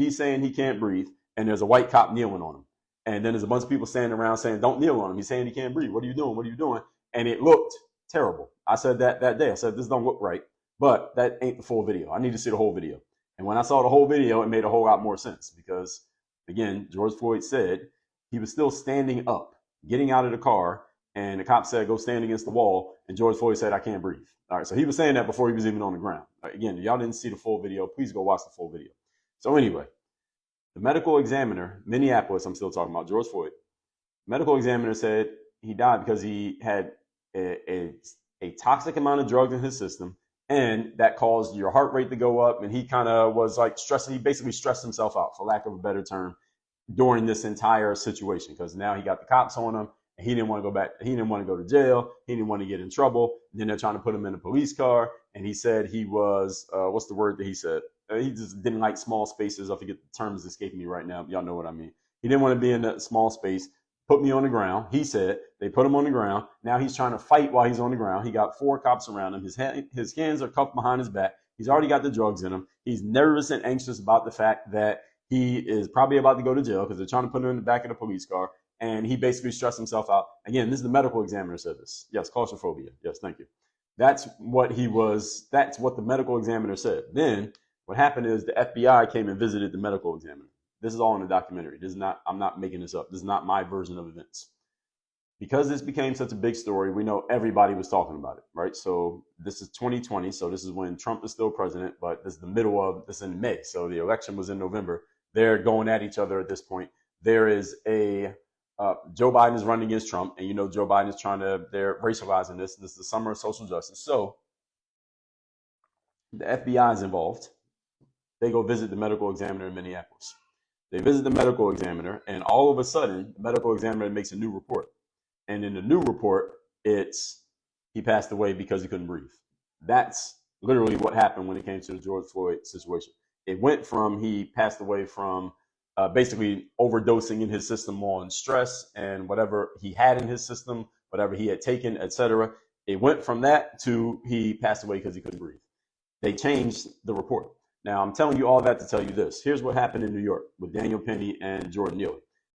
He's saying he can't breathe, and there's a white cop kneeling on him. And then there's a bunch of people standing around saying, don't kneel on him. He's saying he can't breathe. What are you doing? What are you doing? And it looked terrible. I said that day. I said, this don't look right. But that ain't the full video. I need to see the whole video. And when I saw the whole video, it made a whole lot more sense because, again, George Floyd said he was still standing up, getting out of the car, and the cop said, go stand against the wall. And George Floyd said, I can't breathe. All right, so he was saying that before he was even on the ground. Again, if y'all didn't see the full video, please go watch the full video. So anyway, the medical examiner, Minneapolis, I'm still talking about George Floyd. Medical examiner said he died because he had a toxic amount of drugs in his system, and that caused your heart rate to go up. And he kind of was like stressing. He basically stressed himself out, for lack of a better term, during this entire situation because now he got the cops on him. And he didn't want to go back. He didn't want to go to jail. He didn't want to get in trouble. And then they're trying to put him in a police car. And he said he was, what's the word that he said? He just didn't like small spaces. I forget the term is escaping me right now. Y'all know what I mean. He didn't want to be in that small space. Put me on the ground. He said they put him on the ground. Now he's trying to fight while he's on the ground. He got 4 cops around him. His hands are cuffed behind his back. He's already got the drugs in him. He's nervous and anxious about the fact that he is probably about to go to jail because they're trying to put him in the back of the police car. And he basically stressed himself out. Again, this is the medical examiner said this. Yes, claustrophobia. Yes, thank you. That's what the medical examiner said. Then what happened is the FBI came and visited the medical examiner. This is all in the documentary. I'm not making this up. This is not my version of events. Because this became such a big story, we know everybody was talking about it, right? So this is 2020. So this is when Trump is still president, but this is in May. So the election was in November. They're going at each other at this point. There is Joe Biden is running against Trump, and Joe Biden is they're racializing this. This is the summer of social justice. So the FBI is involved. They go visit the medical examiner in Minneapolis. They visit the medical examiner, and all of a sudden, the medical examiner makes a new report. And in the new report, it's he passed away because he couldn't breathe. That's literally what happened when it came to the George Floyd situation. It went from he passed away from basically overdosing in his system on stress and whatever he had in his system, whatever he had taken, etc. It went from that to he passed away because he couldn't breathe. They changed the report. Now, I'm telling you all that to tell you this. Here's what happened in New York with Daniel Penny and Jordan Neely.